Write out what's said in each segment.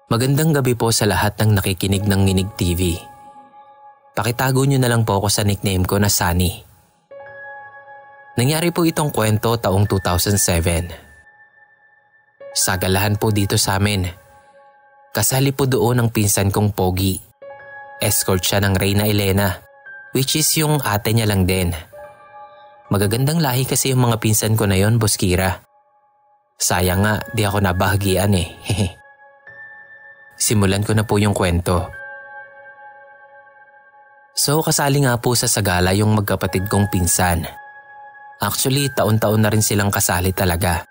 Magandang gabi po sa lahat ng nakikinig ng Nginig TV. Pakitago niyo na lang po ako sa nickname ko na Sunny. Nangyari po itong kwento taong 2007. Sagalahan po dito sa amin. Kasali po doon ang pinsan kong Pogi. Escort siya ng Reyna Elena, which is yung ate niya lang din. Magagandang lahi kasi yung mga pinsan ko na yon, Boss Kira. Sayang nga, di ako nabahagian eh. Simulan ko na po yung kwento. So kasali nga po sa sagala yung magkapatid kong pinsan. Actually, taon-taon na rin silang kasali talaga.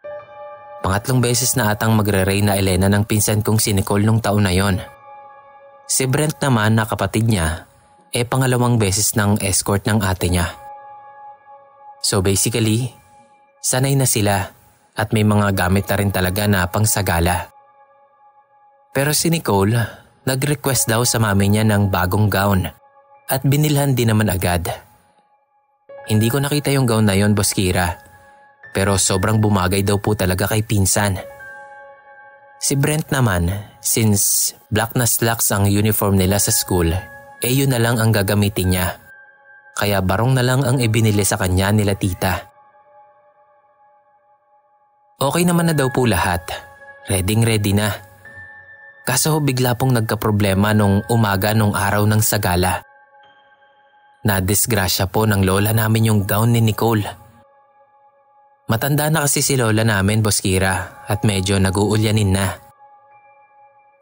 Pangatlong beses na atang magre-Reyna Elena ng pinsan kong si Nicole nung taon na yon. Si Brent naman na kapatid niya, pangalawang beses ng escort ng ate niya. So basically, sanay na sila at may mga gamit na rin talaga na pangsagala. Pero si Nicole, nag-request daw sa mami niya ng bagong gown at binilhan din naman agad. Hindi ko nakita yung gown na yon, Boss Kira, pero sobrang bumagay daw po talaga kay pinsan. Si Brent naman, since black na slacks ang uniform nila sa school, yun na lang ang gagamitin niya. Kaya barong na lang ang ibinili sa kanya nila tita. Okay naman na daw po lahat. Ready na. Kaso bigla pong nagkaproblema nung umaga nung araw ng sagala. Nadisgrasya po ng lola namin yung gown ni Nicole. Matanda na kasi si lola namin, Boss Kira, at medyo nag-uulyanin na.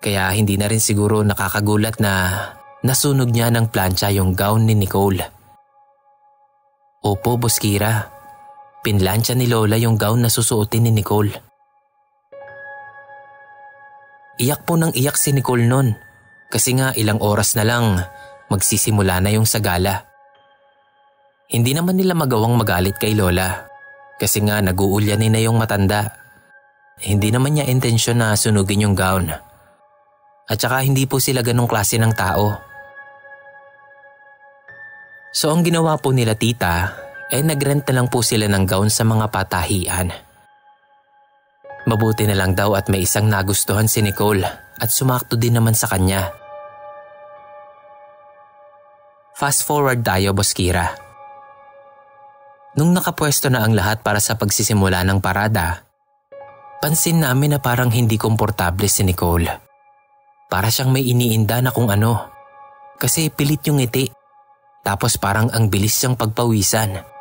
Kaya hindi na rin siguro nakakagulat na nasunog niya ng plancha yung gown ni Nicole. Opo, Boss Kira. Pinlansya ni lola yung gown na susuotin ni Nicole. Iyak po ng iyak si Nicole nun kasi nga ilang oras na lang magsisimula na yung sagala. Hindi naman nila magawang magalit kay lola kasi nga nag-uulyanin na yung matanda. Hindi naman niya intensyon na sunugin yung gown. At saka hindi po sila ganong klase ng tao. So ang ginawa po nila tita nagrent na lang po sila ng gown sa mga patahian. Mabuti na lang daw at may isang nagustuhan si Nicole at sumakto din naman sa kanya. Fast forward tayo, Boss Kira. Nung nakapwesto na ang lahat para sa pagsisimula ng parada, pansin namin na parang hindi komportable si Nicole. Para siyang may iniinda na kung ano. Kasi pilit yung ngiti. Tapos parang ang bilis siyang pagpawisan.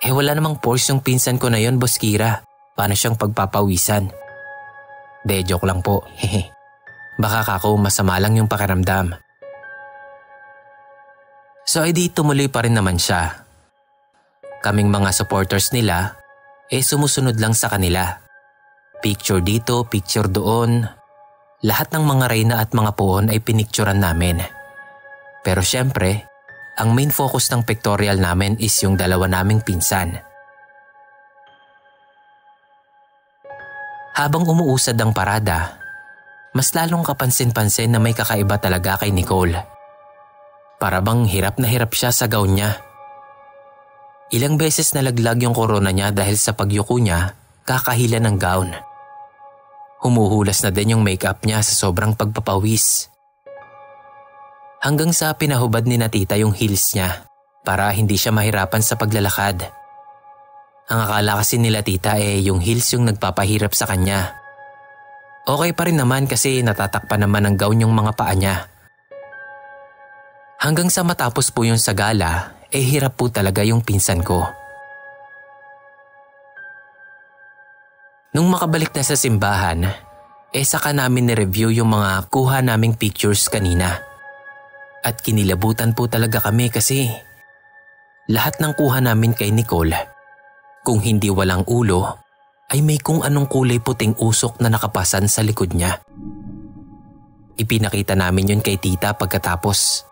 Wala namang force yung pinsan ko na yon, Boss Kira. Paano siyang pagpapawisan? De, joke lang po. Baka kako masama lang yung pakiramdam. So di tumuloy pa rin naman siya. Kaming mga supporters nila, sumusunod lang sa kanila. Picture dito, picture doon. Lahat ng mga reyna at mga puhon ay pinicturan namin. Pero syempre, ang main focus ng pictorial namin is yung dalawa naming pinsan. Habang umuusad ang parada, mas lalong kapansin-pansin na may kakaiba talaga kay Nicole. Para bang hirap na hirap siya sa gown niya. Ilang beses nalaglag yung korona niya dahil sa pagyuko niya, kakahila ng gown. Humuhulas na din yung makeup niya sa sobrang pagpapawis. Hanggang sa pinahubad ni na tita yung heels niya para hindi siya mahirapan sa paglalakad. Ang akala kasi nila tita yung heels yung nagpapahirap sa kanya. Okay pa rin naman kasi natatakpan naman ng gown yung mga paa niya. Hanggang sa matapos po yung sagala, hirap po talaga yung pinsan ko. Nung makabalik na sa simbahan, saka namin ni-review yung mga kuha naming pictures kanina. At kinilabutan po talaga kami kasi lahat ng kuha namin kay Nicole, kung hindi walang ulo, ay may kung anong kulay puting usok na nakapasan sa likod niya. Ipinakita namin yun kay tita pagkatapos.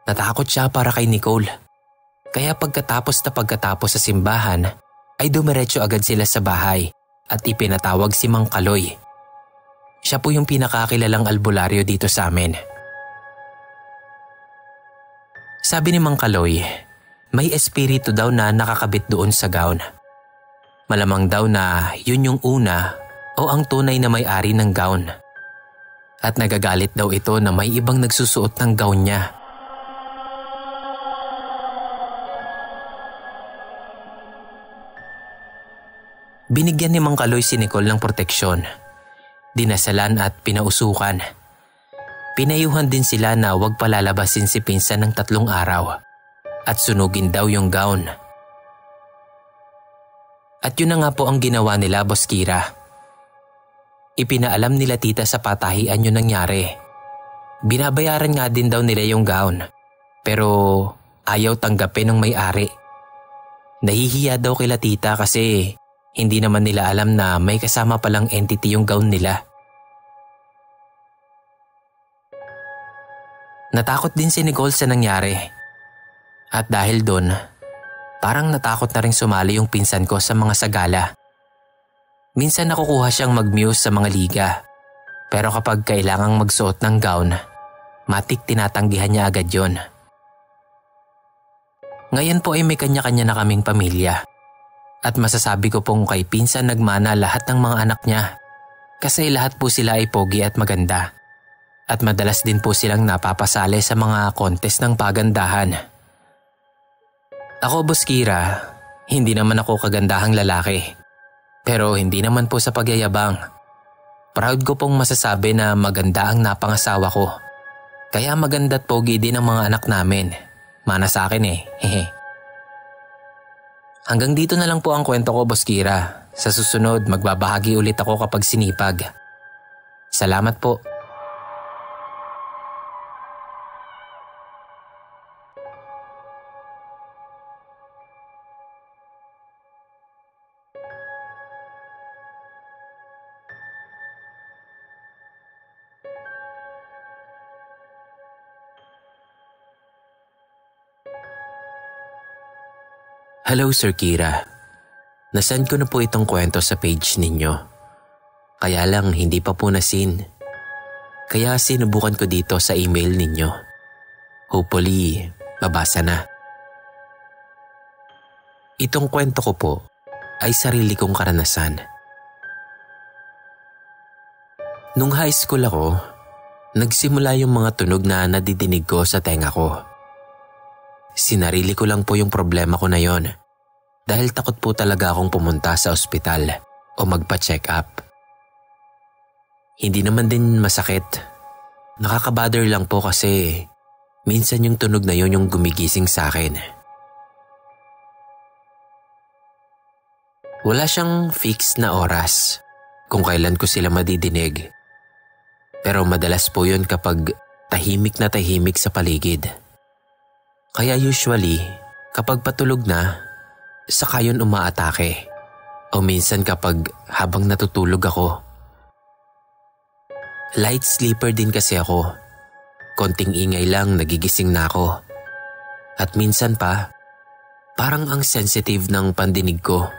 Natakot siya para kay Nicole. Kaya pagkatapos sa simbahan, ay dumiretso agad sila sa bahay at ipinatawag si Mang Kaloy. Siya po yung pinakakilalang albularyo dito sa amin. Sabi ni Mang Kaloy, may espiritu daw na nakakabit doon sa gown. Malamang daw na yun yung una o ang tunay na may-ari ng gown. At nagagalit daw ito na may ibang nagsusuot ng gown niya. Binigyan ni Mang Kaloy si Nicole ng proteksyon. Dinasalan at pinausukan. Pinayuhan din sila na huwag palalabasin si pinsan ng 3 araw at sunugin daw yung gown. At yun na nga po ang ginawa nila, Boss Kira. Ipinaalam nila tita sa patahian yung nangyari. Binabayaran nga din daw nila yung gown, pero ayaw tanggapin ng may-ari. Nahihiya daw kila tita kasi hindi naman nila alam na may kasama palang entity yung gown nila. Natakot din si Nicole sa nangyari. At dahil doon, parang natakot na rin sumali yung pinsan ko sa mga sagala. Minsan nakukuha siyang mag-muse sa mga liga. Pero kapag kailangang magsuot ng gown, matik tinatanggihan niya agad yon. Ngayon po ay may kanya-kanya na kaming pamilya. At masasabi ko pong kay pinsan nagmana lahat ng mga anak niya. Kasi lahat po sila ay pogi at maganda. At madalas din po silang napapasali sa mga contest ng pagandahan. Ako, Boss Kira, hindi naman ako kagandahang lalaki. Pero hindi naman po sa pagyayabang. Proud ko pong masasabi na maganda ang napangasawa ko. Kaya maganda at pogi din ang mga anak namin. Mana sa akin hehe. Hanggang dito na lang po ang kwento ko, Boss Kira. Sa susunod, magbabahagi ulit ako kapag sinipag. Salamat po. Hello, Sir Kira. Nasend ko na po itong kwento sa page ninyo. Kaya lang hindi pa po nasin. Kaya sinubukan ko dito sa email ninyo. Hopefully, mabasa na. Itong kwento ko po ay sarili kong karanasan. Nung high school ako, nagsimula yung mga tunog na nadidinig ko sa tenga ko. Sinarili ko lang po yung problema ko na yon. Dahil takot po talaga akong pumunta sa ospital o magpa-check up. Hindi naman din masakit. Nakakabother lang po kasi minsan yung tunog na yon yung gumigising sa akin. Wala siyang fix na oras kung kailan ko sila madidinig. Pero madalas po yun kapag tahimik na tahimik sa paligid. Kaya usually, kapag patulog na, saka yun umaatake. O minsan kapag habang natutulog ako. Light sleeper din kasi ako. Konting ingay lang nagigising na ako. At minsan pa, parang ang sensitive ng pandinig ko.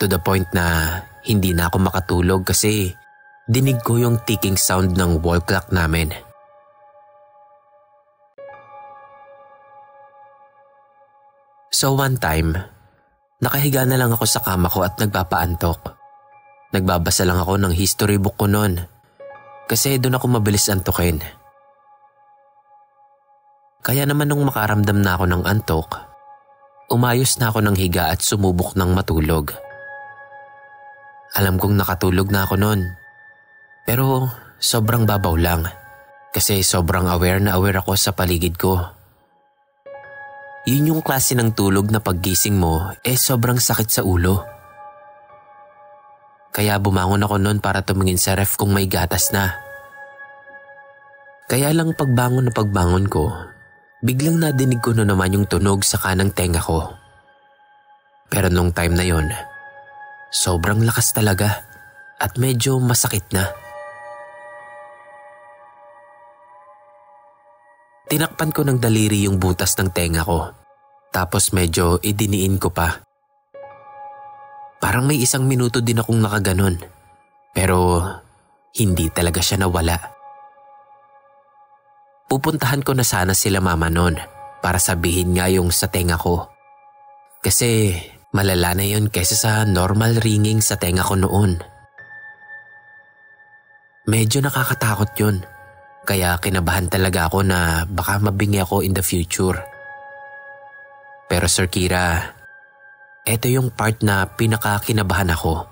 To the point na hindi na ako makatulog kasi dinig ko yung ticking sound ng wall clock namin. So one time, nakahiga na lang ako sa kama ko at nagpapaantok. Nagbabasa lang ako ng history book ko noon. Kasi doon ako mabilis antukin. Kaya naman nung makaramdam na ako ng antok, umayos na ako ng higa at sumubok ng matulog. Alam kong nakatulog na ako noon. Pero sobrang babaw lang. Kasi sobrang aware ako sa paligid ko. Yun yung klase ng tulog na paggising mo sobrang sakit sa ulo. Kaya bumangon ako noon para tumingin sa ref kung may gatas na. Kaya lang pagbangon ko, biglang nadinig ko na naman yung tunog sa kanang tenga ko. Pero nung time na yon, sobrang lakas talaga at medyo masakit na. Tinakpan ko ng daliri yung butas ng tenga ko. Tapos medyo idiniin ko pa. Parang may 1 minuto din akong nakaganon. Pero hindi talaga siya nawala. Pupuntahan ko na sana sila mama noon para sabihin nga yung sa tenga ko. Kasi Malala na yun kaysa sa normal ringing sa tenga ko noon. Medyo nakakatakot yun, kaya kinabahan talaga ako na baka mabingi ako in the future. Pero Sir Kira, eto yung part na pinakakinabahan ako.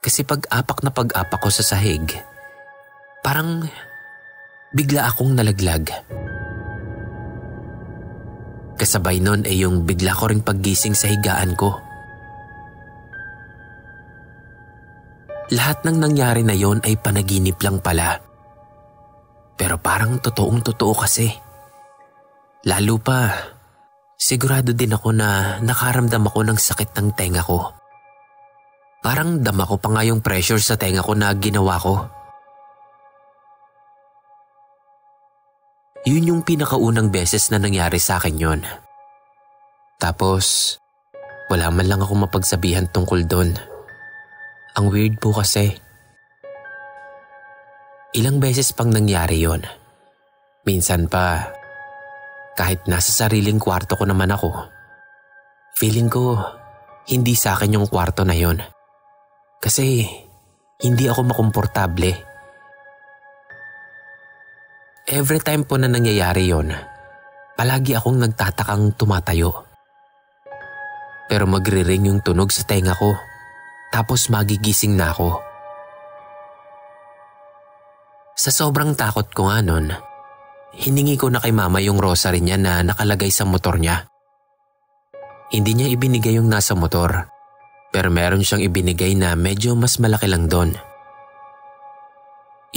Kasi pag-apak ko sa sahig, parang bigla akong nalaglag. Kasabay nun ay yung bigla ko ring paggising sa higaan ko. Lahat ng nangyari na yon ay panaginip lang pala. Pero parang totoong totoo kasi. Lalo pa, sigurado din ako na nakaramdam ako ng sakit ng tenga ko. Parang dama ko pa nga yung pressure sa tenga ko na ginawa ko. Yun yung pinakaunang beses na nangyari sa akin yon. Tapos, wala man lang ako mapagsabihan tungkol doon. Ang weird po kasi. Ilang beses pang nangyari yon. Minsan pa, kahit nasa sariling kwarto ko naman ako, feeling ko hindi sa akin yung kwarto na yon. Kasi hindi ako makomportable. Every time po na nangyayari yon, palagi akong nagtatakang tumatayo. Pero magre-ring yung tunog sa tenga ko, tapos magigising na ako. Sa sobrang takot ko nga nun, hiningi ko na kay mama yung rosary niya na nakalagay sa motor niya. Hindi niya ibinigay yung nasa motor, pero meron siyang ibinigay na medyo mas malaki lang doon.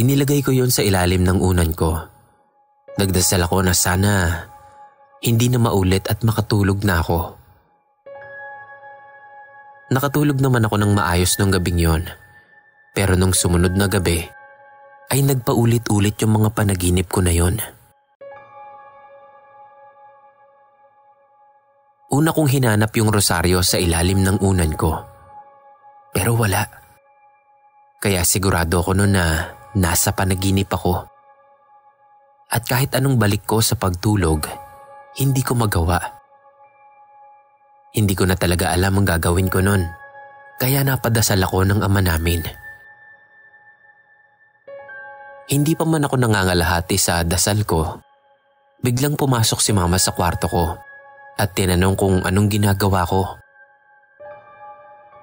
Inilagay ko yon sa ilalim ng unan ko. Nagdasal ako na sana hindi na maulit at makatulog na ako. Nakatulog naman ako ng maayos nung gabing yon. Pero nung sumunod na gabi, ay nagpaulit-ulit yung mga panaginip ko na yon. Una kong hinanap yung rosaryo sa ilalim ng unan ko. Pero wala. Kaya sigurado ako noon na nasa panaginip ako. At kahit anong balik ko sa pagtulog, hindi ko magawa. Hindi ko na talaga alam ang gagawin ko nun. Kaya napadasal ako ng ama namin. Hindi pa man ako nangangalahati sa dasal ko, biglang pumasok si mama sa kwarto ko at tinanong kung anong ginagawa ko.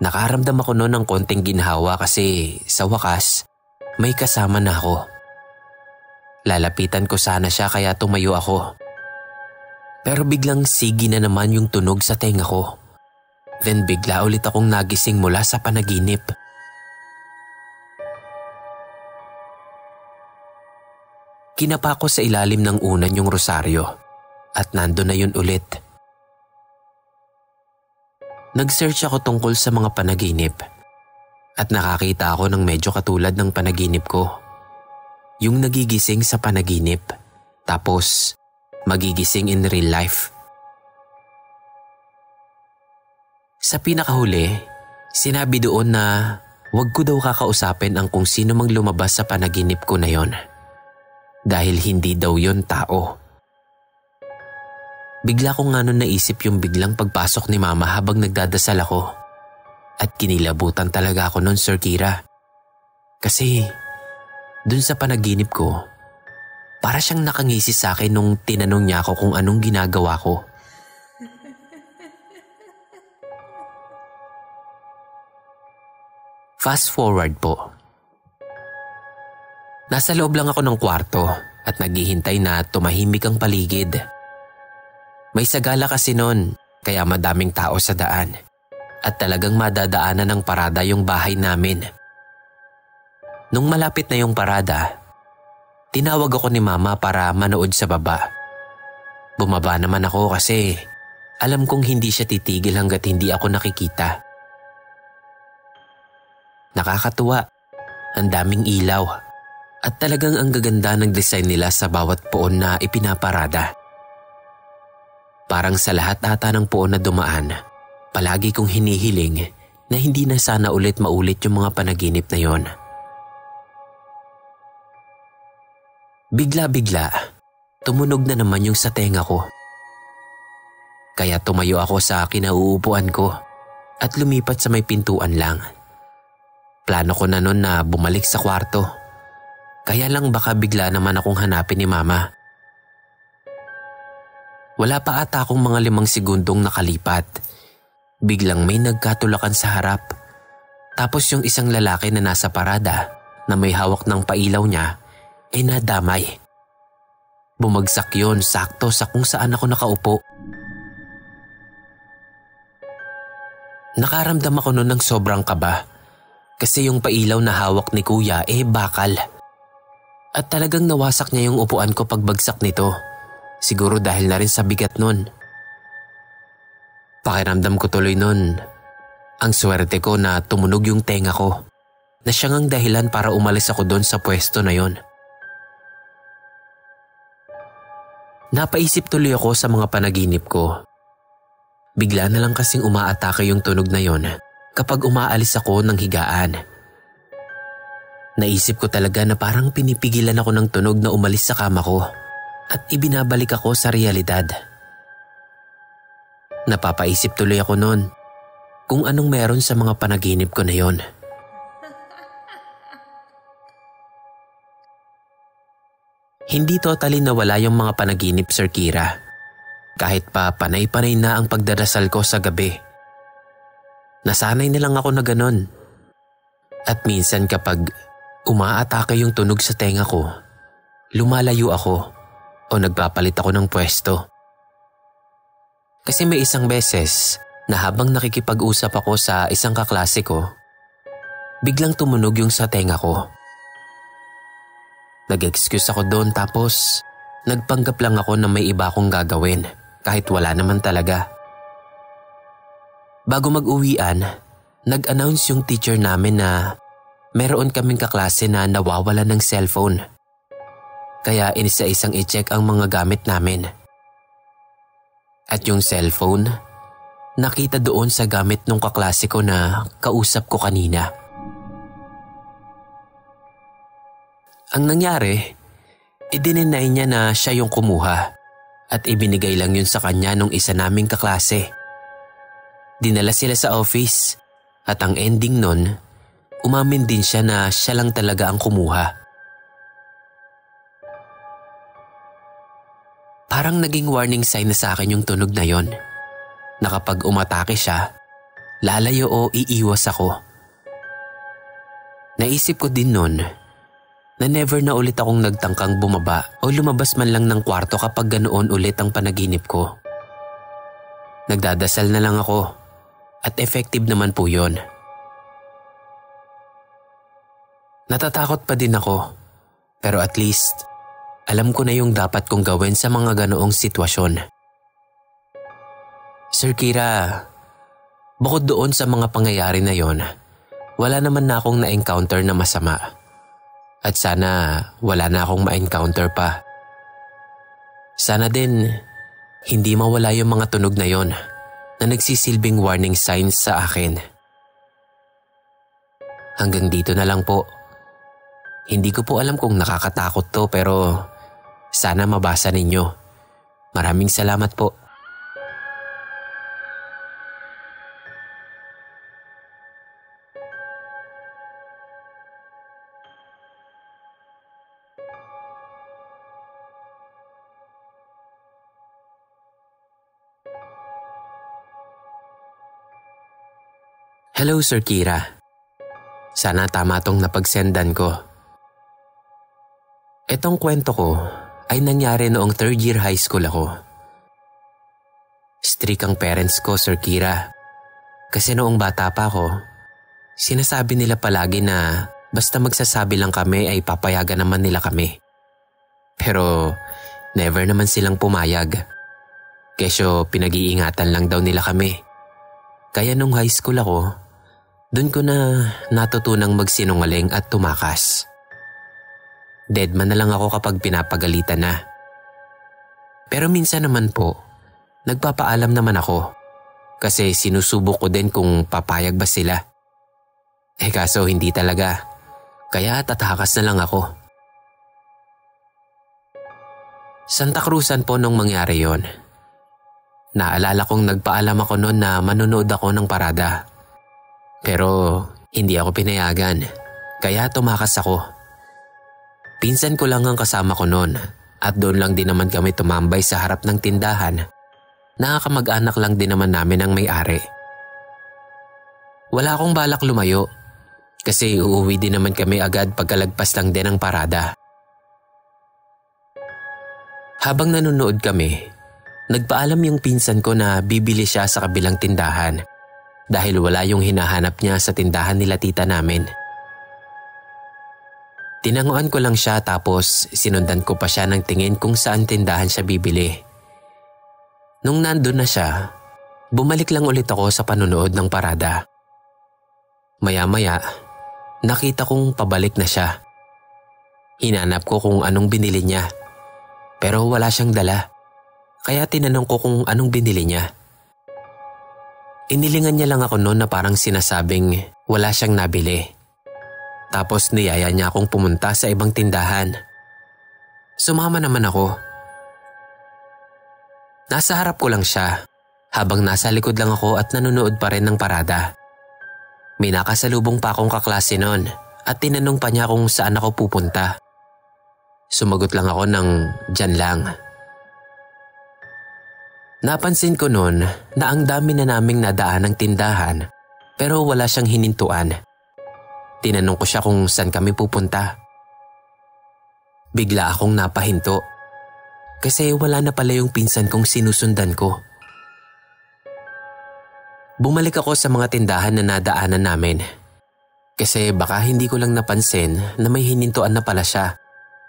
Nakaramdam ako noon ng konting ginhawa kasi sa wakas, may kasama na ako. Lalapitan ko sana siya kaya tumayo ako. Pero biglang sigi na naman yung tunog sa tenga ko. Then bigla ulit akong nagising mula sa panaginip. Kinapa ko sa ilalim ng unan yung rosaryo at nando na yun ulit. Nag-search ako tungkol sa mga panaginip at nakakita ako ng medyo katulad ng panaginip ko. Yung nagigising sa panaginip, tapos magigising in real life. Sa pinakahuli, sinabi doon na wag ko daw kakausapin ang kung sino mang lumabas sa panaginip ko na yon. Dahil hindi daw yon tao. Bigla ko nga nun naisip yung biglang pagpasok ni mama habang nagdadasal ako. At kinilabutan talaga ako nun, Sir Kira. Kasi dun sa panaginip ko, para siyang nakangisi sa akin nung tinanong niya ako kung anong ginagawa ko. Fast forward po. Nasa loob lang ako ng kwarto at naghihintay na tumahimik ang paligid. May sagala kasi nun, kaya madaming tao sa daan. At talagang madadaanan ng parada yung bahay namin. Nung malapit na yung parada, tinawag ako ni mama para manood sa baba. Bumaba naman ako kasi alam kong hindi siya titigil hanggat hindi ako nakikita. Nakakatuwa, ang daming ilaw at talagang ang gaganda ng design nila sa bawat poon na ipinaparada. Parang sa lahat ata ng poon na dumaan, palagi kong hinihiling na hindi na sana ulit maulit yung mga panaginip na yon. Bigla-bigla, tumunog na naman yung sa tenga ko. Kaya tumayo ako sa kinauupuan ko at lumipat sa may pintuan lang. Plano ko na noon na bumalik sa kwarto. Kaya lang baka bigla naman akong hanapin ni Mama. Wala pa ata akong mga 5 segundong nakalipat. Biglang may nagkatulakan sa harap. Tapos yung isang lalaki na nasa parada na may hawak ng pailaw niya ay nadamay. Bumagsak yon sakto sa kung saan ako nakaupo. Nakaramdam ako noon ng sobrang kaba kasi yung pailaw na hawak ni Kuya bakal. At talagang nawasak niya yung upuan ko pagbagsak nito. Siguro dahil na rin sa bigat nun. Pakiramdam ko tuloy nun. Ang swerte ko na tumunog yung tenga ko na siyang ang dahilan para umalis ako doon sa pwesto na yon. Napaisip tuloy ako sa mga panaginip ko. Bigla na lang kasing umaatake yung tunog na yon kapag umaalis ako ng higaan. Naisip ko talaga na parang pinipigilan ako ng tunog na umalis sa kama ko at ibinabalik ako sa realidad. Napapaisip tuloy ako noon kung anong meron sa mga panaginip ko na yon. Hindi totally nawala yung mga panaginip, Sir Kira. Kahit pa panay-panay na ang pagdadasal ko sa gabi. Nasanay na lang ako na ganon. At minsan kapag umaatake yung tunog sa tenga ko, lumalayo ako o nagpapalit ako ng pwesto. Kasi may isang beses na habang nakikipag-usap ako sa isang kaklase ko, biglang tumunog yung sa tenga ko. Nag-excuse ako doon tapos nagpanggap lang ako na may iba akong gagawin kahit wala naman talaga. Bago mag-uwian, nag-announce yung teacher namin na meron kaming kaklase na nawawala ng cellphone. Kaya inisa-isang i-check ang mga gamit namin. At yung cellphone, nakita doon sa gamit nung kaklase ko na kausap ko kanina. Ang nangyari, idininay niya na siya yung kumuha at ibinigay lang yun sa kanya nung isa naming kaklase. Dinala sila sa office at ang ending nun, umamin din siya na siya lang talaga ang kumuha. Parang naging warning sign na sa akin yung tunog na yon. Na kapag umatake siya, lalayo o iiwas ako. Naisip ko din nun na never na ulit akong nagtangkang bumaba o lumabas man lang ng kwarto kapag ganoon ulit ang panaginip ko. Nagdadasal na lang ako at effective naman po yon. Natatakot pa din ako pero at least alam ko na yung dapat kong gawin sa mga ganoong sitwasyon. Sir Kira, bukod doon sa mga pangyayari na yon, wala naman na akong na-encounter na masama. At sana wala na akong ma-encounter pa. Sana din hindi mawala yung mga tunog na yon na nagsisilbing warning signs sa akin. Hanggang dito na lang po. Hindi ko po alam kung nakakatakot to pero sana mabasa ninyo. Maraming salamat po. Hello, Sir Kira. Sana tama tong napagsendan ko. Itong kwento ko ay nangyari noong 3rd year high school ako. Strict ang parents ko, Sir Kira. Kasi noong bata pa ako, sinasabi nila palagi na basta magsasabi lang kami ay papayagan naman nila kami. Pero never naman silang pumayag. Kesyo pinag-iingatan lang daw nila kami. Kaya nung high school ako, doon ko na natutunang magsinungaling at tumakas. Deadman na lang ako kapag pinapagalitan na. Pero minsan naman po, nagpapaalam naman ako. Kasi sinusubok ko din kung papayag ba sila. Kaso hindi talaga. Kaya tatakas na lang ako. Santa Cruzan po nung mangyari yon. Naalala kong nagpaalam ako noon na manonood ako ng parada. Pero hindi ako pinayagan, kaya tumakas ako. Pinsan ko lang ang kasama ko noon at doon lang din naman kami tumambay sa harap ng tindahan. Nakakamag-anak lang din naman namin ang may-ari. Wala akong balak lumayo kasi uuwi din naman kami agad pagkalagpas lang din ng parada. Habang nanonood kami, nagpaalam yung pinsan ko na bibili siya sa kabilang tindahan dahil wala yung hinahanap niya sa tindahan nila tita namin. Tinanguan ko lang siya tapos sinundan ko pa siya ng tingin kung saan tindahan siya bibili. Nung nandun na siya, bumalik lang ulit ako sa panonood ng parada. Maya-maya, nakita kong pabalik na siya. Hinanap ko kung anong binili niya. Pero wala siyang dala, kaya tinanong ko kung anong binili niya. Inilingan niya lang ako noon na parang sinasabing wala siyang nabili. Tapos niyaya niya akong pumunta sa ibang tindahan. Sumama naman ako. Nasa harap ko lang siya, habang nasa likod lang ako at nanonood pa rin ng parada. May nakasalubong pa akong kaklase noon at tinanong pa niya kung saan ako pupunta. Sumagot lang ako ng dyan lang. Napansin ko noon na ang dami na naming nadaan ng tindahan pero wala siyang hinintuan. Tinanong ko siya kung saan kami pupunta. Bigla akong napahinto kasi wala na pala yung pinsan kong sinusundan ko. Bumalik ako sa mga tindahan na nadaanan namin kasi baka hindi ko lang napansin na may hinintuan na pala siya.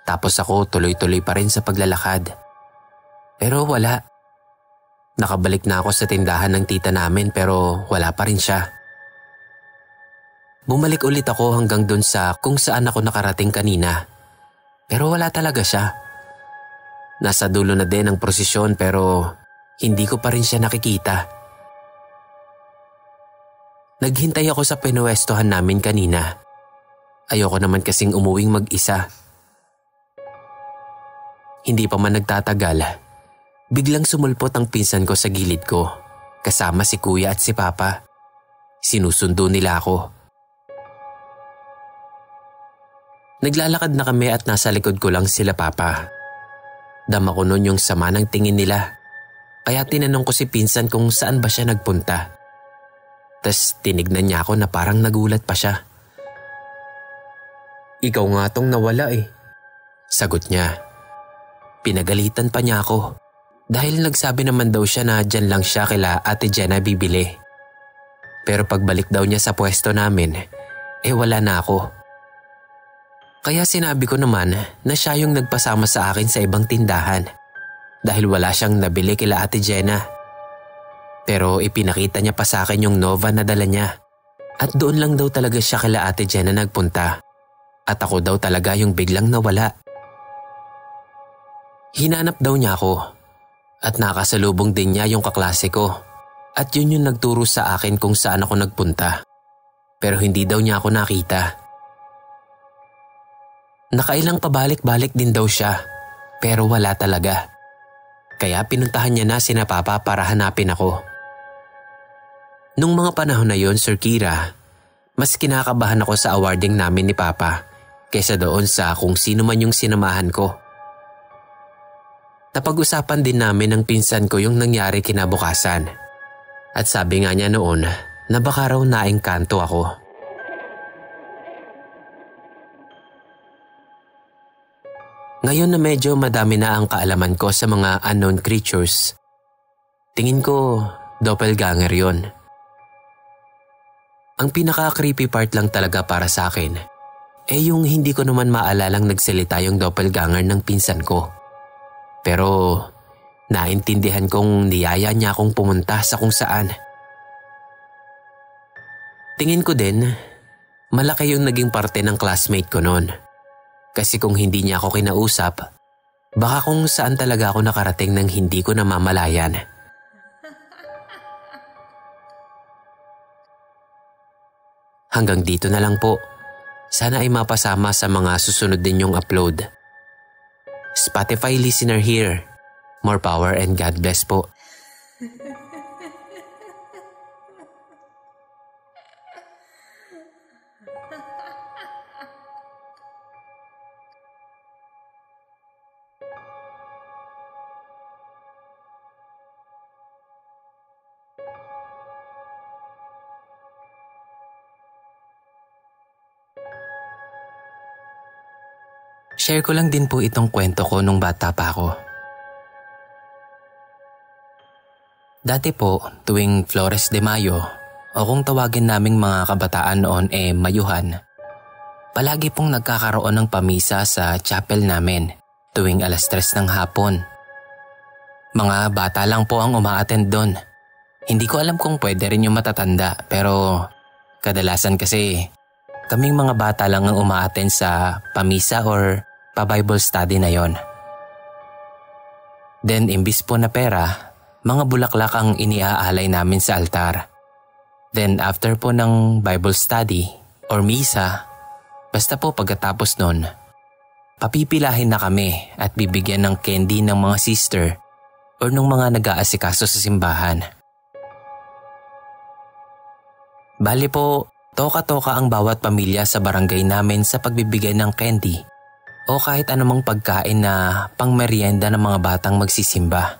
Tapos ako tuloy-tuloy pa rin sa paglalakad. Pero wala. Nakabalik na ako sa tindahan ng tita namin pero wala pa rin siya. Bumalik ulit ako hanggang dun sa kung saan ako nakarating kanina. Pero wala talaga siya. Nasa dulo na din ang prosesyon pero hindi ko pa rin siya nakikita. Naghintay ako sa pinuwestohan namin kanina. Ayoko naman kasing umuwing mag-isa. Hindi pa man nagtatagal, biglang sumulpot ang pinsan ko sa gilid ko, kasama si kuya at si papa. Sinusundo nila ako. Naglalakad na kami at nasa likod ko lang sila papa. Dama ko noon yung sama ng tingin nila, kaya tinanong ko si pinsan kung saan ba siya nagpunta. Tas tinignan niya ako na parang nagulat pa siya. "Ikaw nga tong nawala eh," sagot niya. Pinagalitan pa niya ako dahil nagsabi naman daw siya na dyan lang siya kila Ate Jenna bibili. Pero pagbalik daw niya sa pwesto namin, wala na ako. Kaya sinabi ko naman na siya yung nagpasama sa akin sa ibang tindahan dahil wala siyang nabili kila Ate Jenna. Pero ipinakita niya pa sa akin yung Nova na dala niya at doon lang daw talaga siya kila Ate Jenna nagpunta at ako daw talaga yung biglang nawala. Hinanap daw niya ako at nakasalubong din niya yung kaklase ko at yun yung nagturo sa akin kung saan ako nagpunta. Pero hindi daw niya ako nakita. Nakailang pabalik-balik din daw siya pero wala talaga. Kaya pinuntahan niya na sina papa para hanapin ako. Nung mga panahon na yon, Sir Kira, mas kinakabahan ako sa awarding namin ni papa kaysa doon sa kung sino man yung sinamahan ko. Napag-usapan din namin ng pinsan ko yung nangyari kinabukasan. At sabi nga niya noon na baka raw naengkanto ako. Ngayon na medyo madami na ang kaalaman ko sa mga unknown creatures, tingin ko doppelganger yon. Ang pinaka-creepy part lang talaga para sa akin yung hindi ko naman maalalang nagsalita yung doppelganger ng pinsan ko. Pero naintindihan kong niyaya niya akong pumunta sa kung saan. Tingin ko din, malaki yung naging parte ng classmate ko noon. Kasi kung hindi niya ako kinausap, baka kung saan talaga ako nakarating nang hindi ko namamalayan. Hanggang dito na lang po. Sana ay mapasama sa mga susunod din yung upload. Spotify listener here. More power and God bless po. Share ko lang din po itong kwento ko nung bata pa ako. Dati po, tuwing Flores de Mayo o kung tawagin naming mga kabataan noon mayuhan, palagi pong nagkakaroon ng pamisa sa chapel namin tuwing 3:00 ng hapon. Mga bata lang po ang umaattend doon. Hindi ko alam kung pwede rin yung matatanda pero kadalasan kasi kaming mga bata lang ang umaattend sa pamisa or pa-Bible study na yon. Then imbis po na pera, mga bulaklak ang iniaalay namin sa altar. Then after po ng Bible study or misa, basta po pagkatapos nun, papipilahin na kami at bibigyan ng candy ng mga sister or ng mga nag-aasikaso sa simbahan. Bali po, toka-toka ang bawat pamilya sa barangay namin sa pagbibigay ng candy o kahit anumang pagkain na pangmeryenda ng mga batang magsisimba.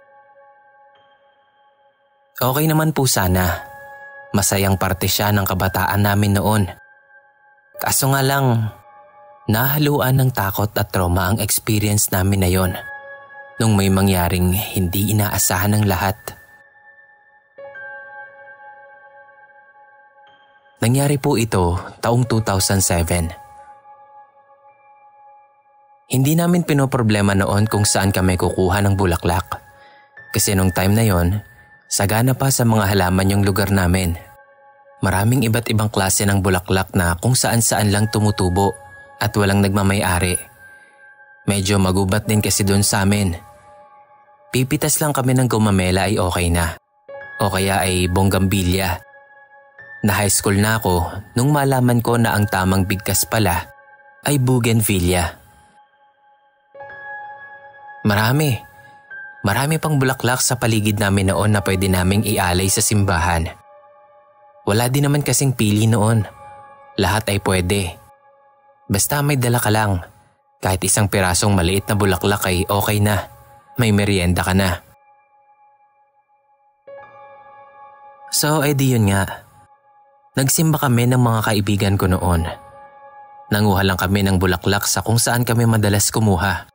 Okay naman po sana. Masayang parte siya ng kabataan namin noon. Kaso nga lang, nahaluan ng takot at trauma ang experience namin na yon nung may mangyaring hindi inaasahan ng lahat. Nangyari po ito taong 2007. Hindi namin pinoproblema noon kung saan kami kukuha ng bulaklak. Kasi nung time na yon, sagana pa sa mga halaman yung lugar namin. Maraming iba't ibang klase ng bulaklak na kung saan-saan lang tumutubo at walang nagmamay-ari. Medyo magubat din kasi doon sa amin. Pipitas lang kami ng gumamela ay okay na. O kaya ay bonggambilya. Na high school na ako nung malaman ko na ang tamang bigkas pala ay bougainvillea. Marami pang bulaklak sa paligid namin noon na pwede naming ialay sa simbahan. Wala din naman kasing pili noon. Lahat ay pwede. Basta may dala ka lang. Kahit isang pirasong maliit na bulaklak ay okay na. May merienda ka na. So edi yun nga. Nagsimba kami ng mga kaibigan ko noon. Nanguha lang kami ng bulaklak sa kung saan kami madalas kumuha.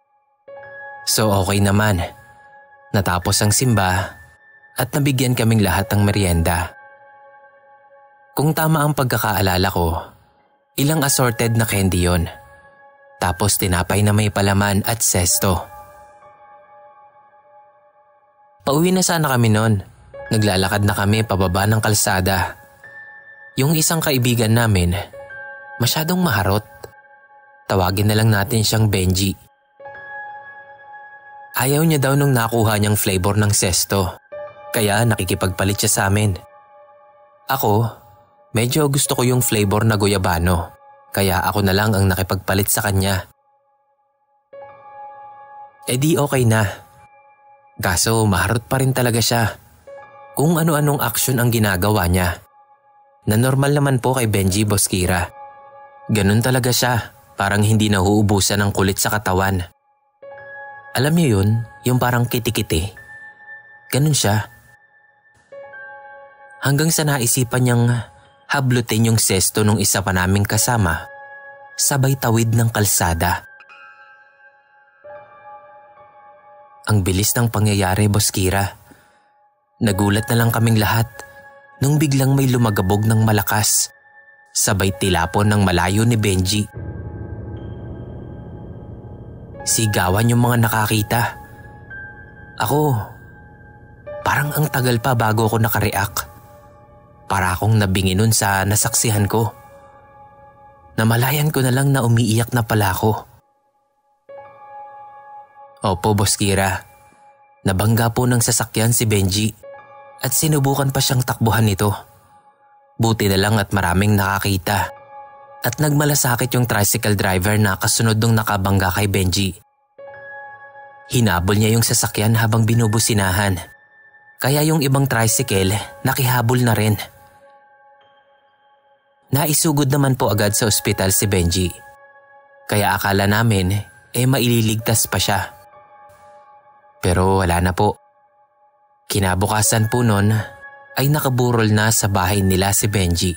So okay naman. Natapos ang simba at nabigyan kaming lahat ng merienda. Kung tama ang pagkakaalala ko, ilang assorted na candy yon. Tapos tinapay na may palaman at sesto. Pauwi na sana kami noon. Naglalakad na kami pababa ng kalsada. Yung isang kaibigan namin, masyadong maharot. Tawagin na lang natin siyang Benji. Ayaw niya daw nung nakuha niyang flavor ng sesto, kaya nakikipagpalit siya sa amin. Ako, medyo gusto ko yung flavor na guyabano, kaya ako na lang ang nakipagpalit sa kanya. Eh di okay na. Kaso maharot pa rin talaga siya. Kung ano-anong aksyon ang ginagawa niya. Na normal naman po kay Benji Bosquera. Ganun talaga siya, parang hindi nahuubusan ng kulit sa katawan. Alam niyo yun, yung parang kiti-kiti. Ganun siya. Hanggang sa naisipan niyang hablutin yung sesto nung isa pa naming kasama, sabay tawid ng kalsada. Ang bilis ng pangyayari, Bosquera. Nagulat na lang kaming lahat nung biglang may lumagabog ng malakas, sabay tilapon ng malayo ni Benji. Sigawan yung mga nakakita. Ako, parang ang tagal pa bago ako nakareact. Para akong nabingi nun sa nasaksihan ko. Namalayan ko na lang na umiiyak na pala ako. Opo, Bosquera. Nabangga po ng sasakyan si Benji at sinubukan pa siyang takbuhan nito. Buti na lang at maraming nakakita. At nagmalasakit yung tricycle driver na kasunod nung nakabangga kay Benji. Hinabol niya yung sasakyan habang binubusinahan. Kaya yung ibang tricycle nakihabol na rin. Naisugod naman po agad sa ospital si Benji. Kaya akala namin maililigtas pa siya. Pero wala na po. Kinabukasan po nun ay nakaburol na sa bahay nila si Benji.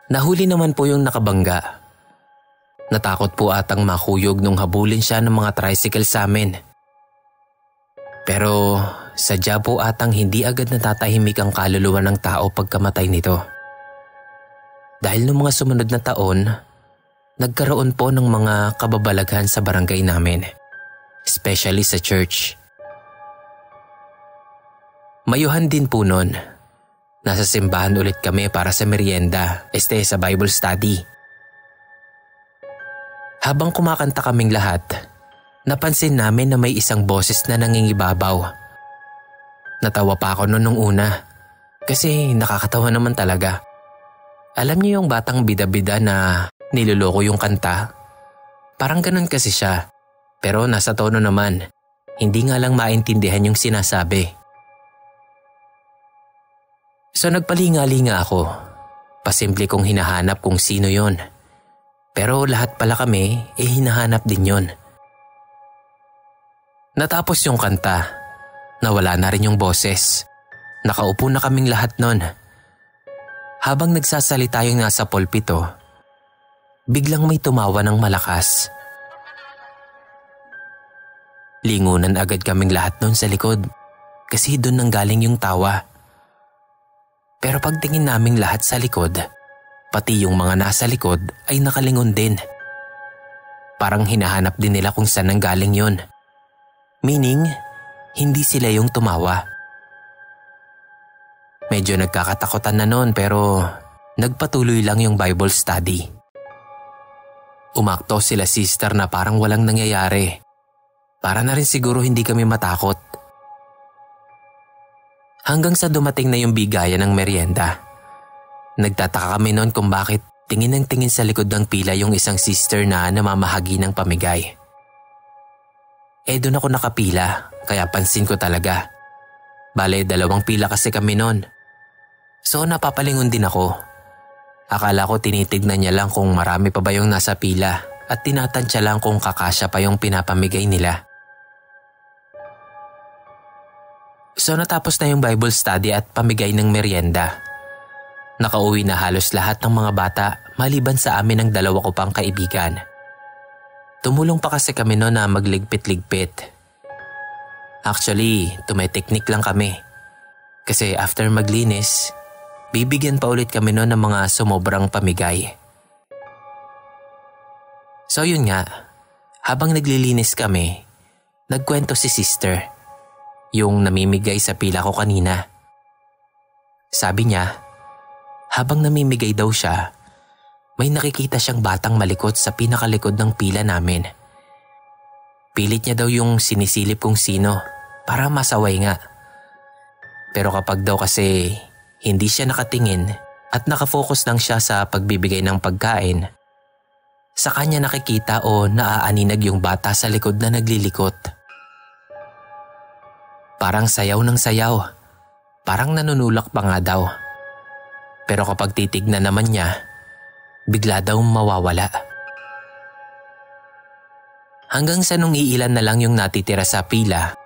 Nahuli naman po yung nakabangga. Natakot po atang makuyog nung habulin siya ng mga tricycle sa amin. Pero sadya po atang hindi agad natatahimik ang kaluluwa ng tao pagkamatay nito. Dahil noong mga sumunod na taon, nagkaroon po ng mga kababalaghan sa barangay namin, especially sa church. Mayuhan din po noon, nasa simbahan ulit kami para sa merienda, sa Bible study. Habang kumakanta kaming lahat, napansin namin na may isang boses na nangingibabaw. Natawa pa ako noon nung una, kasi nakakatawa naman talaga. Alam niyo yung batang bida-bida na niloloko yung kanta? Parang ganun kasi siya, pero nasa tono naman. Hindi nga lang maintindihan yung sinasabi. So nagpalinga-linga ako. Pasimple kong hinahanap kung sino yon. Pero lahat pala kami hinahanap din yon. Natapos yung kanta. Nawala na rin yung boses. Nakaupo na kaming lahat nun. Habang nagsasalita yung nasa pulpito, biglang may tumawa ng malakas. Lingunan agad kaming lahat nun sa likod kasi doon nanggaling yung tawa. Pero pagtingin naming lahat sa likod, pati yung mga nasa likod ay nakalingon din. Parang hinahanap din nila kung saan nanggaling yun. Meaning, hindi sila yung tumawa. Medyo nagkakatakutan na noon pero nagpatuloy lang yung Bible study. Umakto sila sister na parang walang nangyayari. Para na rin siguro hindi kami matakot. Hanggang sa dumating na yung bigayan ng merienda. Nagtataka kami noon kung bakit tingin ng tingin sa likod ng pila yung isang sister na namamahagi ng pamigay. Doon ako nakapila kaya pansin ko talaga. Bale, 2 pila kasi kami noon. So napapalingon din ako. Akala ko tinitignan niya lang kung marami pa ba yung nasa pila at tinatansya lang kung kakasya pa yung pinapamigay nila. So natapos na yung Bible study at pamigay ng merienda. Nakauwi na halos lahat ng mga bata maliban sa amin ng 2 ko pang kaibigan. Tumulong pa kasi kami noon na magligpit-ligpit. Actually, tumeteknik lang kami. Kasi after maglinis, bibigyan pa ulit kami noon ng mga sumobrang pamigay. So yun nga, habang naglilinis kami, nagkwento si sister, yung namimigay sa pila ko kanina. Sabi niya, habang namimigay daw siya, may nakikita siyang batang malikot sa pinakalikod ng pila namin. Pilit niya daw yung sinisilip kung sino para masaway nga. Pero kapag daw kasi hindi siya nakatingin at nakafocus lang siya sa pagbibigay ng pagkain, sa kanya nakikita o naaaninag yung bata sa likod na naglilikot. Parang sayaw ng sayaw, parang nanunulak pa nga daw. Pero kapag titignan naman niya, bigla daw mawawala. Hanggang sa nung iilan na lang yung natitira sa pila,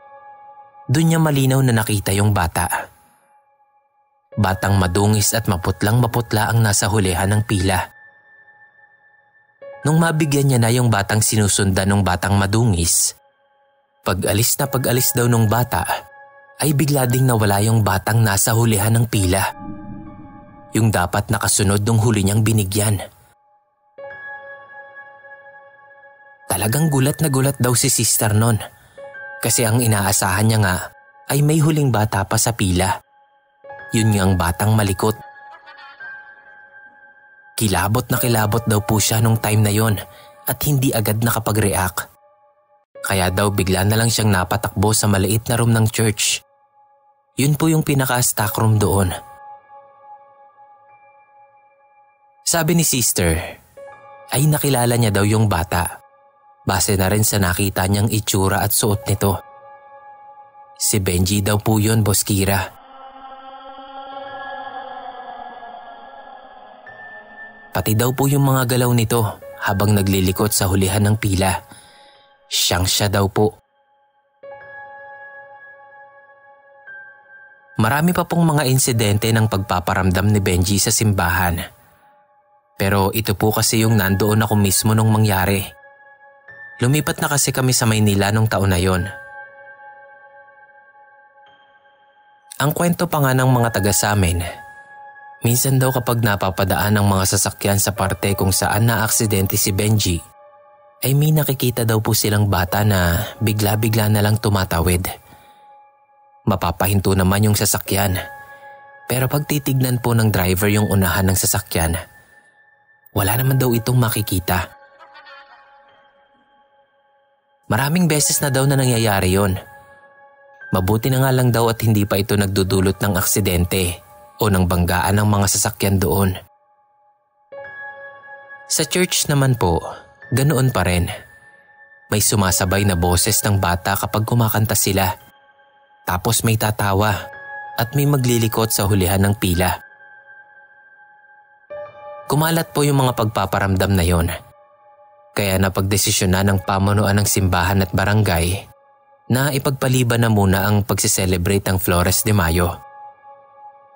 doon niya malinaw na nakita yung bata. Batang madungis at maputlang-maputla ang nasa hulihan ng pila. Nung mabigyan niya na yung batang sinusundan ng batang madungis, pag-alis na pag-alis daw ng bata, ay bigla ding nawala yung batang nasa hulihan ng pila. Yung dapat nakasunod nung huli niyang binigyan. Talagang gulat na gulat daw si sister nun. Kasi ang inaasahan niya nga ay may huling bata pa sa pila. Yun ngang batang malikot. Kilabot na kilabot daw po siya nung time na yon at hindi agad nakapag-react. Kaya daw bigla na lang siyang napatakbo sa maliit na room ng church. Yun po yung pinaka-stock room doon. Sabi ni sister, ay nakilala niya daw yung bata. Base na rin sa nakita niyang itsura at suot nito. Si Benji daw po yun, Boss Kira. Pati daw po yung mga galaw nito habang naglilikot sa hulihan ng pila. Siya daw po. Marami pa pong mga insidente ng pagpaparamdam ni Benji sa simbahan. Pero ito po kasi yung nandoon ako mismo nung mangyari. Lumipat na kasi kami sa Maynila nung taon na yon. Ang kwento pa nga ng mga taga sa amin, minsan daw kapag napapadaan ang mga sasakyan sa parte kung saan na-aksidente si Benji, ay may nakikita daw po silang bata na bigla-bigla na lang tumatawid. Mapapahinto naman yung sasakyan, pero pag titignan po ng driver yung unahan ng sasakyan, wala naman daw itong makikita. Maraming beses na daw na nangyayari yon. Mabuti na nga lang daw at hindi pa ito nagdudulot ng aksidente o ng banggaan ng mga sasakyan doon. Sa church naman po, ganoon pa rin. May sumasabay na boses ng bata kapag kumakanta sila. Tapos may tatawa at may maglilikot sa hulihan ng pila. Kumalat po yung mga pagpaparamdam na yon. Kaya napagdesisyonan ng pamunuan ng simbahan at barangay na ipagpaliban na muna ang pagsiselebrate ng Flores de Mayo.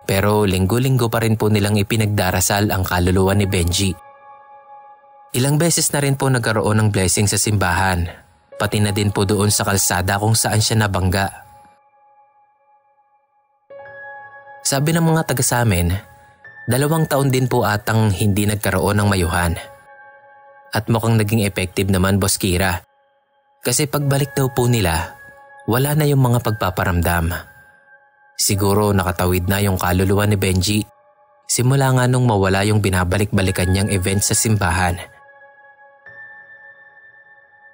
Pero linggo-linggo pa rin po nilang ipinagdarasal ang kaluluwa ni Benji. Ilang beses na rin po nagkaroon ng blessing sa simbahan, pati na din po doon sa kalsada kung saan siya nabangga. Sabi ng mga taga sa amin, 2 taon din po atang hindi nagkaroon ng mayuhan. At mukhang naging effective naman, Boss Kira. Kasi pagbalik daw po nila, wala na yung mga pagpaparamdam. Siguro nakatawid na yung kaluluwa ni Benji simula nga nung mawala yung binabalik-balikan niyang event sa simbahan.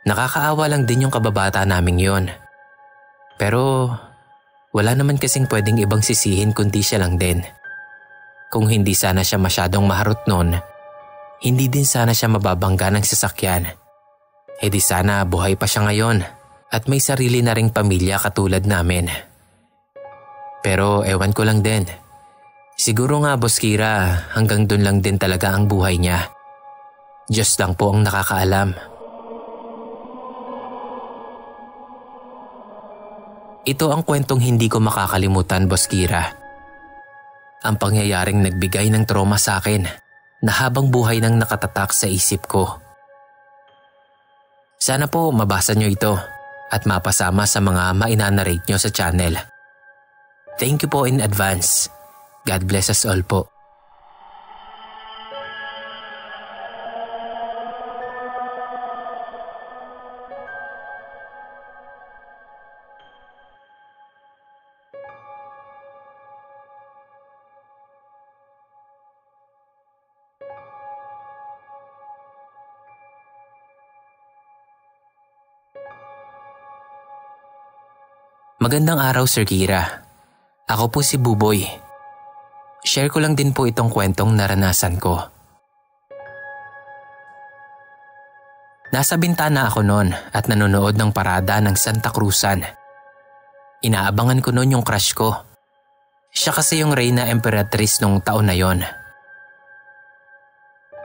Nakakaawa lang din yung kababata naming yon. Pero wala naman kasing pwedeng ibang sisihin kundi siya lang din. Kung hindi sana siya masyadong maharot nun, hindi din sana siya mababangga ng sasakyan. E di sana buhay pa siya ngayon at may sarili na ring pamilya katulad namin. Pero ewan ko lang din. Siguro nga, Boss Kira, hanggang dun lang din talaga ang buhay niya. Diyos lang po ang nakakaalam. Ito ang kwentong hindi ko makakalimutan, Boss Kira. Ang pangyayaring nagbigay ng trauma sa akin na habang buhay nang nakatatak sa isip ko. Sana po mabasa nyo ito at mapasama sa mga mainanarrate nyo sa channel. Thank you po in advance. God bless us all po. Magandang araw, Sir Kira. Ako po si Buboy. Share ko lang din po itong kwentong naranasan ko. Nasa bintana ako noon at nanonood ng parada ng Santa Cruzan. Inaabangan ko noon yung crush ko. Siya kasi yung Reyna Emperatriz nung taon na yon.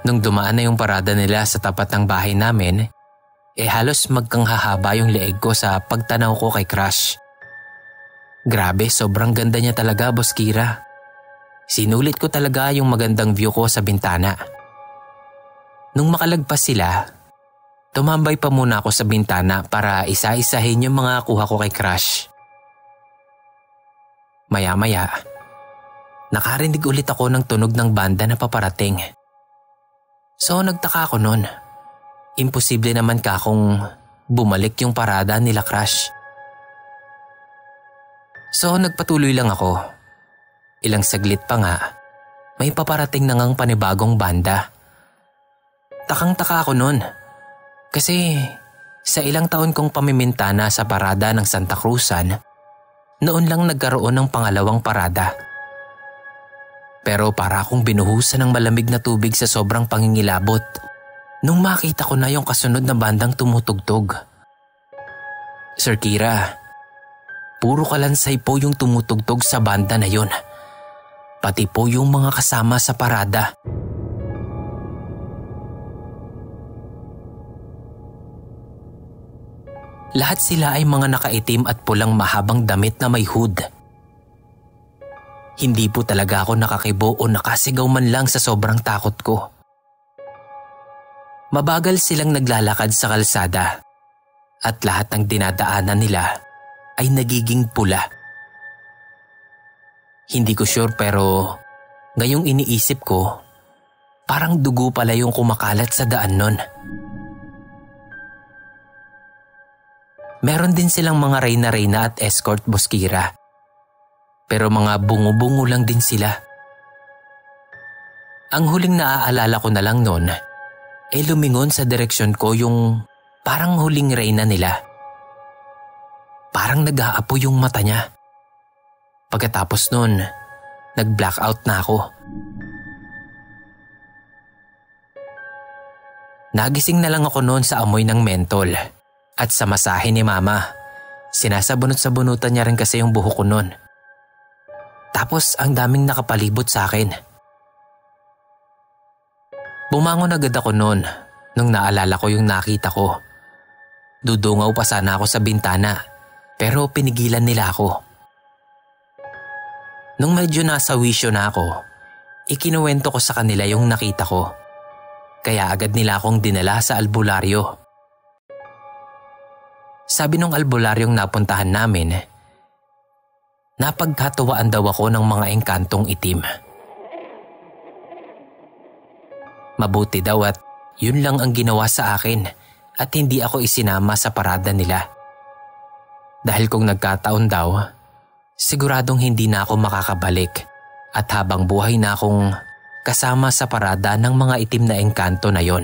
Nung dumaan na yung parada nila sa tapat ng bahay namin, halos magkanghahaba yung leeg ko sa pagtanaw ko kay crush. Grabe, sobrang ganda niya talaga, Boss Kira. Sinulit ko talaga yung magandang view ko sa bintana. Nung makalagpas sila, tumambay pa muna ako sa bintana para isa-isahin yung mga kuha ko kay crush. Maya-maya, nakarinig ulit ako ng tunog ng banda na paparating. So nagtaka ako nun. Imposible naman kung bumalik yung parada nila crush. So nagpatuloy lang ako. Ilang saglit pa nga, may paparating na ngang panibagong banda. Takang-taka ako nun. Kasi sa ilang taon kong pamimintana sa parada ng Santa Cruzan, noon lang nagkaroon ng pangalawang parada. Pero para akong binuhusan ng malamig na tubig sa sobrang pangingilabot nung makita ko na yung kasunod na bandang tumutugtog. Sir Kira, puro kalansay po yung tumutugtog sa banda na yun. Pati po yung mga kasama sa parada. Lahat sila ay mga nakaitim at pulang mahabang damit na may hood. Hindi po talaga ako nakakibo o nakasigaw man lang sa sobrang takot ko. Mabagal silang naglalakad sa kalsada at lahat ng dinadaanan nila ay nagiging pula. Hindi ko sure pero ngayong iniisip ko, parang dugo pala yung kumakalat sa daan nun. Meron din silang mga reyna-reyna at escort, Boss Kira. Pero mga bungo-bungo lang din sila. Ang huling naaalala ko na lang nun, lumingon sa direksyon ko yung parang huling reyna nila. Parang nag-aapo yung mata niya. Pagkatapos nun, nag-blackout na ako. Nagising na lang ako noon sa amoy ng mentol at sa masahe ni Mama. Sinasabunot-sabunutan niya rin kasi yung buhok ko noon. Tapos ang daming nakapalibot sa akin. Bumangon agad ako noon nung naalala ko yung nakita ko. Dudungaw pa sana ako sa bintana pero pinigilan nila ako. Nung medyo nasa wisyo na ako, ikinuwento ko sa kanila yung nakita ko. Kaya agad nila akong dinala sa albularyo. Sabi nung albularyong napuntahan namin, napagkatuwaan daw ako ng mga engkantong itim. Mabuti daw at yun lang ang ginawa sa akin at hindi ako isinama sa parada nila. Dahil kung nagkataon daw, siguradong hindi na ako makakabalik at habang buhay na akong kasama sa parada ng mga itim na engkanto na yon.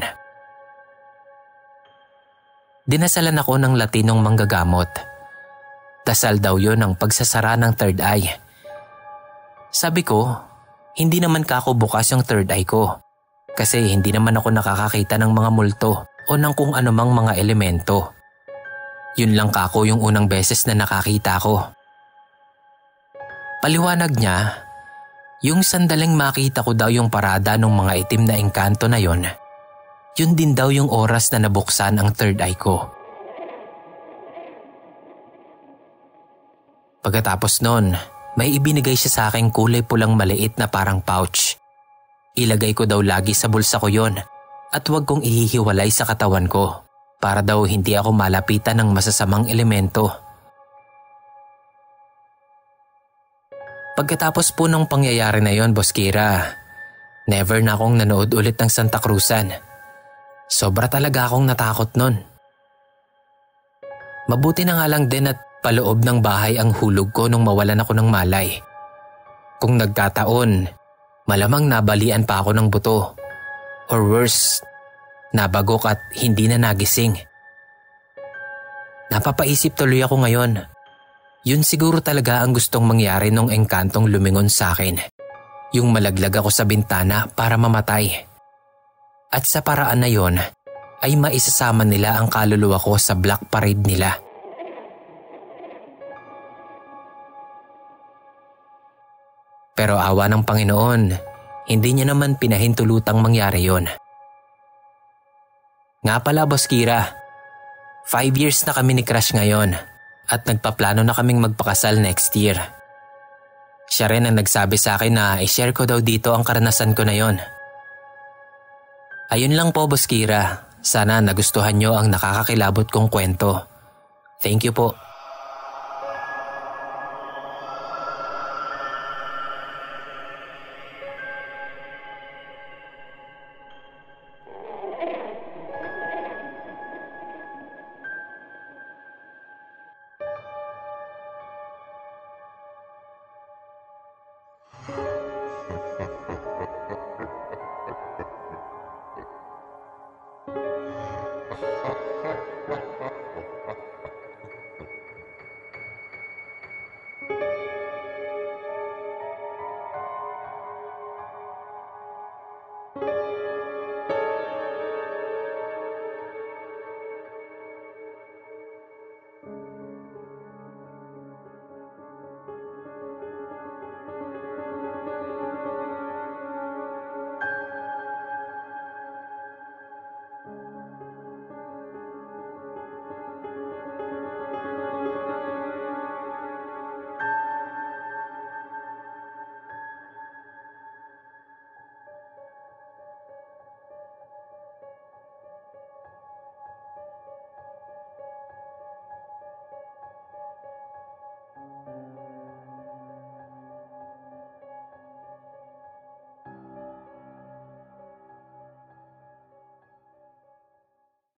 Dinasalan ako ng Latinong manggagamot. Dasal daw yon ang pagsasara ng third eye. Sabi ko, hindi naman kako bukas yung third eye ko. Kasi hindi naman ako nakakakita ng mga multo o ng kung anumang mga elemento. Yun lang kako yung unang beses na nakakita ko. Paliwanag niya, yung sandaling makita ko daw yung parada ng mga itim na engkanto na yon, yun din daw yung oras na nabuksan ang third eye ko. Pagkatapos nun, may ibinigay siya sa aking kulay pulang maliit na parang pouch. Ilagay ko daw lagi sa bulsa ko yon at huwag kong ihihiwalay sa katawan ko para daw hindi ako malapitan ng masasamang elemento. Pagkatapos po ng pangyayari na yon, Boss Kira, never na akong nanood ulit ng Santa Cruzan. Sobra talaga akong natakot nun. Mabuti na nga lang din at paloob ng bahay ang hulog ko nung mawalan ako ng malay. Kung nagkataon, malamang nabalian pa ako ng buto. Or worse, nabagok at hindi na nagising. Napapaisip tuloy ako ngayon. Yun siguro talaga ang gustong mangyari nung engkantong lumingon sa akin. Yung malaglag ako sa bintana para mamatay. At sa paraan na yon, ay maisasama nila ang kaluluwa ko sa black parade nila. Pero awa ng Panginoon, hindi niya naman pinahintulutang mangyari yon. Nga pala, Boss Kira, 5 years na kami ni Crush ngayon at nagpaplano na kaming magpakasal next year. Siya rin ang nagsabi sa akin na i-share ko daw dito ang karanasan ko na yon. Ayun lang po, Boss Kira. Sana nagustuhan niyo ang nakakakilabot kong kwento. Thank you po.